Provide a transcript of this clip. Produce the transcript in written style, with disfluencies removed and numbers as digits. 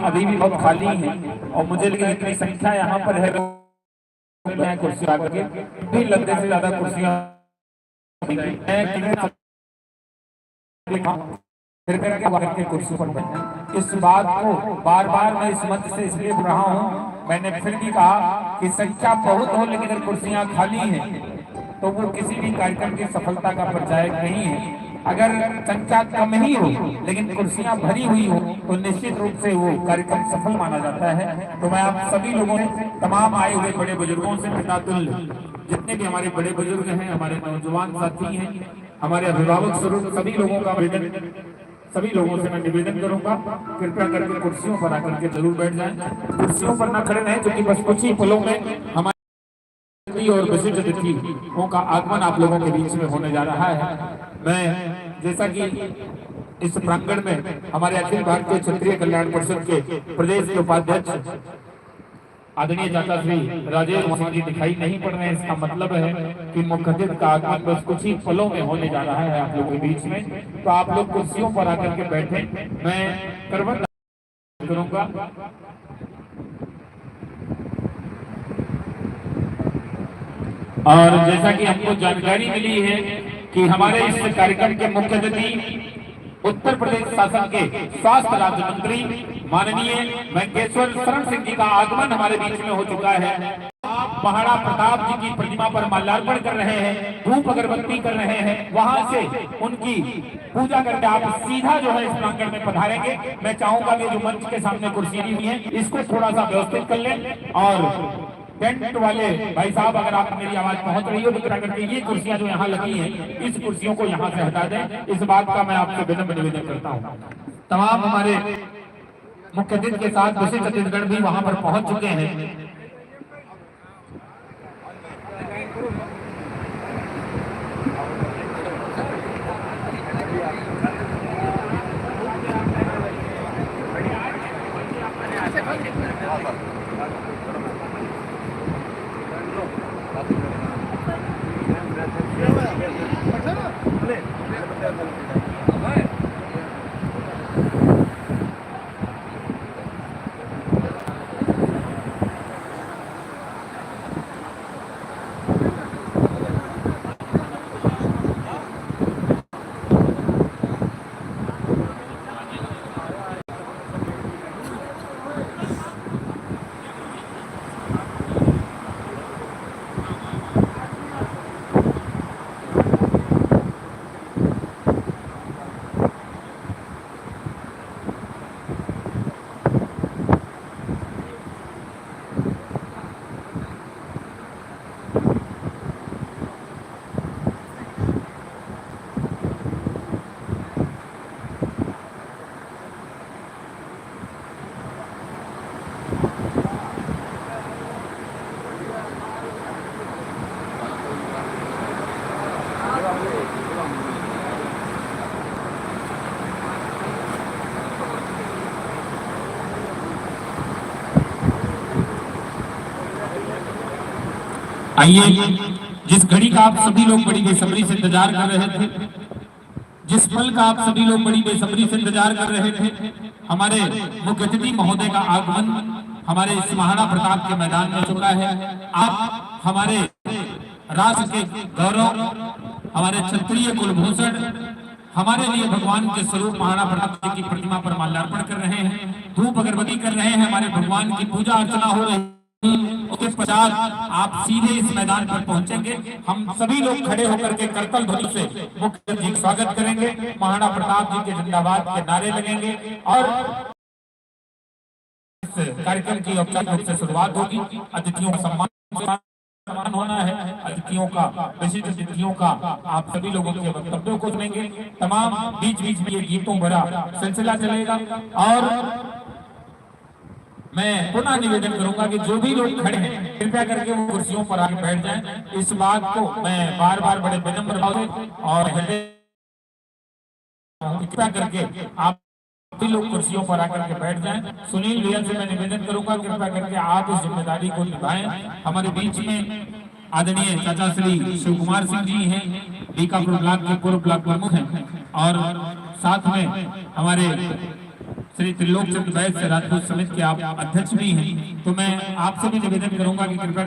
अभी भी बहुत खाली हैं और मुझे लेकिन इतनी संख्या यहाँ पर है, मैं कुर्सी आकर के भी लगने से ज्यादा कुर्सियां फिर करके कुर्सी पर बैठे। इस बात को बार बार मैं इस मंच से इसलिए बोल रहा हूँ, मैंने फिर भी कहा कि संख्या बहुत हो लेकिन अगर कुर्सियां खाली हैं तो वो किसी भी कार्यक्रम की सफलता का परिचायक नहीं है। अगर संख्या कम ही हो लेकिन कुर्सियां भरी हुई हो तो निश्चित रूप से वो कार्यक्रम सफल माना जाता है। तो मैं आप सभी लोगों से, तमाम आए हुए बड़े बुजुर्गों से, पितातुल्य जितने भी हमारे बड़े बुजुर्ग हैं, हमारे नौजवान साथी हैं, हमारे अभिभावक स्वरूप सभी लोगों का सभी लोगों से मैं निवेदन करूंगा, कृपया करके कुर्सियों पर आकर के जरूर बैठ जाएं। कुर्सियों पर न खड़े रहें क्योंकि बस कुछ ही पलों में हमारे और विशिष्ट अतिथियों का आगमन आप लोगों के बीच में होने जा रहा है। मैं जैसा कि इस प्रांगण में हमारे अखिल भारतीय क्षत्रिय कल्याण परिषद के प्रदेश के उपाध्यक्ष आदरणीय चाचा श्री राजेश सिंह जी दिखाई नहीं पड़ रहे हैं, इसका मतलब है कि मुख्य अतिथि का आगमन बस कुछ ही पलों में होने जा रहा है आप लोगों के बीच में। तो आप लोग कुर्सियों पर आकर के बैठे, मैं करवट करूंगा। और जैसा कि हमको जानकारी मिली है कि हमारे इस कार्यक्रम के मुख्य अतिथि उत्तर प्रदेश शासन के स्वास्थ्य राज्य मंत्री माननीय वेंकटेश्वर शरण सिंह जी का आगमन हमारे बीच में हो चुका है। आप महाराणा प्रताप जी की प्रतिमा पर माल्यार्पण कर रहे हैं, धूप अगरबत्ती कर रहे हैं, वहां से उनकी पूजा करके आप सीधा जो है इस प्रांगण में पधारेंगे। मैं चाहूंगा कि जो मंच के सामने कुर्सियां हुई हैं इसको थोड़ा सा व्यवस्थित कर लें और टेंट वाले भाई साहब अगर आप मेरी आवाज पहुंच रही हो तो कृपया करके ये कुर्सियां जो यहाँ लगी हैं इस कुर्सियों को यहाँ से हटा दें, इस बात का मैं आपसे विनम्र निवेदन करता हूँ। तमाम हमारे मुख्य अतिथि के साथ विशिष्ट अतिथिगण भी वहां पर पहुंच चुके हैं। आइए, जिस घड़ी का आप सभी लोग बड़ी बेसब्री से इंतजार कर रहे थे, जिस पल का आप सभी लोग बड़ी बेसब्री से इंतजार कर रहे थे, हमारे मुख्य अतिथि महोदय का आगमन हमारे इस महाराणा प्रताप के मैदान में चुका है। आप हमारे राष्ट्र के गौरव, हमारे क्षत्रिय कुलभूषण, हमारे लिए भगवान के स्वरूप महाराणा प्रताप जी की प्रतिमा पर माल्यार्पण कर रहे हैं, धूप अगरबत्ती कर रहे हैं, हमारे भगवान की पूजा अर्चना हो रही है। उसके पश्चात आप सीधे इस मैदान पर पहुंचेंगे। हम सभी लोग खड़े होकर के करतल ध्वनि से मुख्य जी का स्वागत करेंगे, महाराणा प्रताप जी के जिंदाबाद के नारे लगेंगे और इस कार्यक्रम की औपचारिक रूप से शुरुआत होगी। अतिथियों का सम्मान होना है, अतिथियों का, विशिष्ट अतिथियों का आप सभी लोगों के वक्तव्यों को सुनेंगे। तमाम बीच बीच में ये गीतों भरा सिलसिला चलेगा और मैं पुनः निवेदन करूंगा कि जो भी लोग खड़े हैं कृपया करके वो कुर्सियों पर आके बैठ जाएं। इस बात को मैं बार बार बड़े विनम्र भाव से और कृपया करके आप सभी लोग कुर्सियों पर आकर के बैठ जाएं। सुनील भैया से मैं निवेदन करूंगा कृपया करके आप इस जिम्मेदारी को निभाएं। हमारे बीच में आदरणीय चाचा श्री शिव कुमार सिंह जी हैं, बीकापुर ब्लॉक के पूर्व ब्लॉक प्रमुख हैं और साथ में हमारे श्री त्रिलोक चंद्र वैश्य राजपूत समिति के आप अध्यक्ष भी हैं, तो मैं आपसे भी निवेदन करूंगा कि कृपया